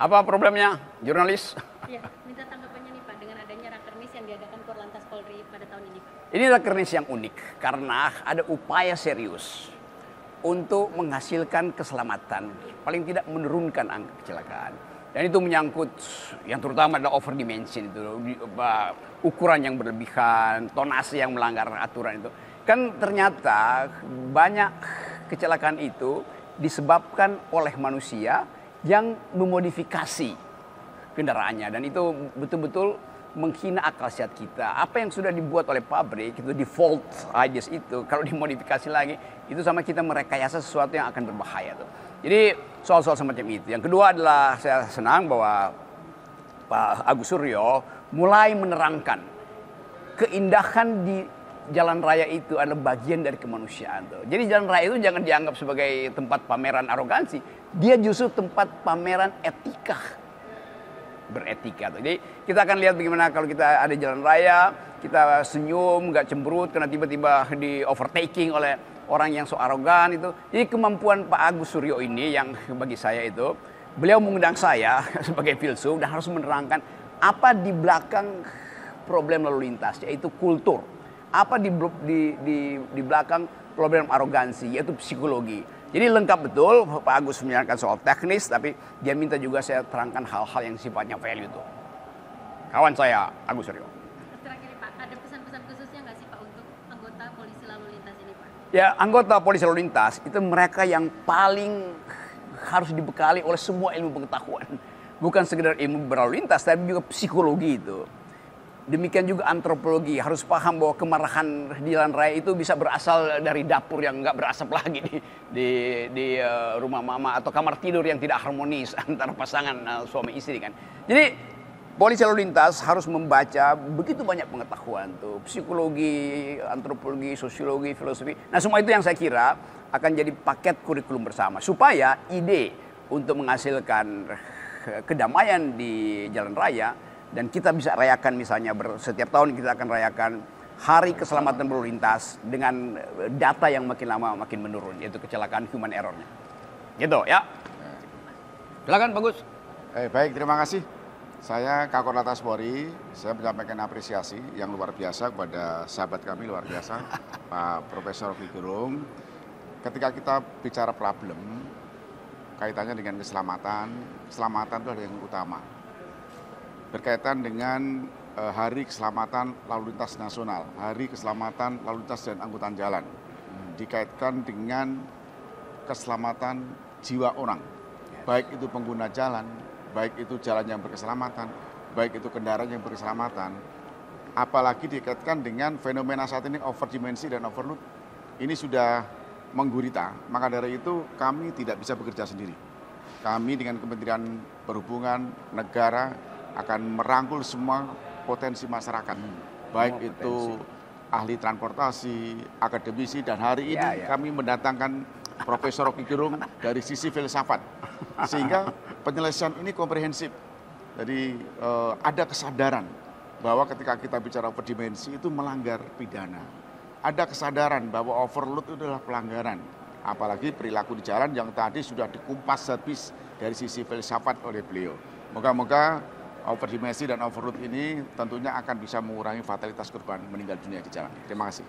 Apa problemnya, jurnalis? Ya, minta tanggapannya nih Pak dengan adanya Rakernis yang diadakan Korlantas Polri pada tahun ini Pak. Ini Rakernis yang unik karena ada upaya serius untuk menghasilkan keselamatan, paling tidak menurunkan angka kecelakaan. Dan itu menyangkut yang terutama adalah overdimension itu, ukuran yang berlebihan, tonase yang melanggar aturan itu. Kan ternyata banyak kecelakaan itu disebabkan oleh manusia yang memodifikasi kendaraannya, dan itu betul-betul menghina akal sehat kita. Apa yang sudah dibuat oleh pabrik itu default ideas itu kalau dimodifikasi lagi itu sama kita merekayasa sesuatu yang akan berbahaya tuh. Jadi soal-soal semacam itu. Yang kedua adalah saya senang bahwa Pak Agus Suryo mulai menerangkan keindahan di jalan raya itu adalah bagian dari kemanusiaan tuh. Jadi jalan raya itu jangan dianggap sebagai tempat pameran arogansi, dia justru tempat pameran etika, beretika tuh. Jadi kita akan lihat bagaimana kalau kita ada jalan raya, kita senyum, nggak cemberut karena tiba-tiba di overtaking oleh orang yang so arogan itu. Jadi kemampuan Pak Agus Suryo ini yang bagi saya itu, beliau mengundang saya sebagai filsuf dan harus menerangkan apa di belakang problem lalu lintas, yaitu kultur. Apa di belakang problem arogansi, yaitu psikologi. Jadi lengkap betul, Pak Agus menyatakan soal teknis, tapi dia minta juga saya terangkan hal-hal yang sifatnya value itu. Kawan saya, Agus Suryo. Terakhir Pak, ada pesan-pesan khususnya nggak sih Pak untuk anggota polisi lalu lintas ini Pak? Ya, anggota polisi lalu lintas itu mereka yang paling harus dibekali oleh semua ilmu pengetahuan. Bukan sekedar ilmu berlalu lintas, tapi juga psikologi itu. Demikian juga antropologi, harus paham bahwa kemarahan di jalan raya itu bisa berasal dari dapur yang nggak berasap lagi di rumah mama, atau kamar tidur yang tidak harmonis antara pasangan suami istri kan. Jadi polisi lalu lintas harus membaca begitu banyak pengetahuan tuh, psikologi, antropologi, sosiologi, filosofi. Nah semua itu yang saya kira akan jadi paket kurikulum bersama supaya ide untuk menghasilkan kedamaian di jalan raya. Dan kita bisa rayakan misalnya setiap tahun kita akan rayakan Hari Keselamatan Berlalu Lintas dengan data yang makin lama makin menurun, yaitu kecelakaan human error-nya. Gitu ya. Silakan Bagus. Baik, terima kasih. Saya Kakor Lantas Polri, saya menyampaikan apresiasi yang luar biasa kepada sahabat kami luar biasa, Pak Profesor Rocky Gerung. Ketika kita bicara problem kaitannya dengan keselamatan itu ada yang utama. Berkaitan dengan Hari Keselamatan Lalu Lintas Nasional, Hari Keselamatan Lalu Lintas dan Angkutan Jalan, dikaitkan dengan keselamatan jiwa orang, baik itu pengguna jalan, baik itu jalan yang berkeselamatan, baik itu kendaraan yang berkeselamatan, apalagi dikaitkan dengan fenomena saat ini overdimensi dan overload, ini sudah menggurita. Maka dari itu kami tidak bisa bekerja sendiri. Kami dengan Kementerian Perhubungan, negara, akan merangkul semua potensi masyarakat, baik itu ahli transportasi, akademisi, dan hari ini kami mendatangkan Profesor Rocky Gerung dari sisi filsafat, sehingga penyelesaian ini komprehensif. Jadi ada kesadaran bahwa ketika kita bicara overdimensi itu melanggar pidana, ada kesadaran bahwa overload itu adalah pelanggaran, apalagi perilaku di jalan yang tadi sudah dikumpas habis dari sisi filsafat oleh beliau. Moga-moga overdimensi dan overload ini tentunya akan bisa mengurangi fatalitas korban meninggal dunia di jalan. Terima kasih.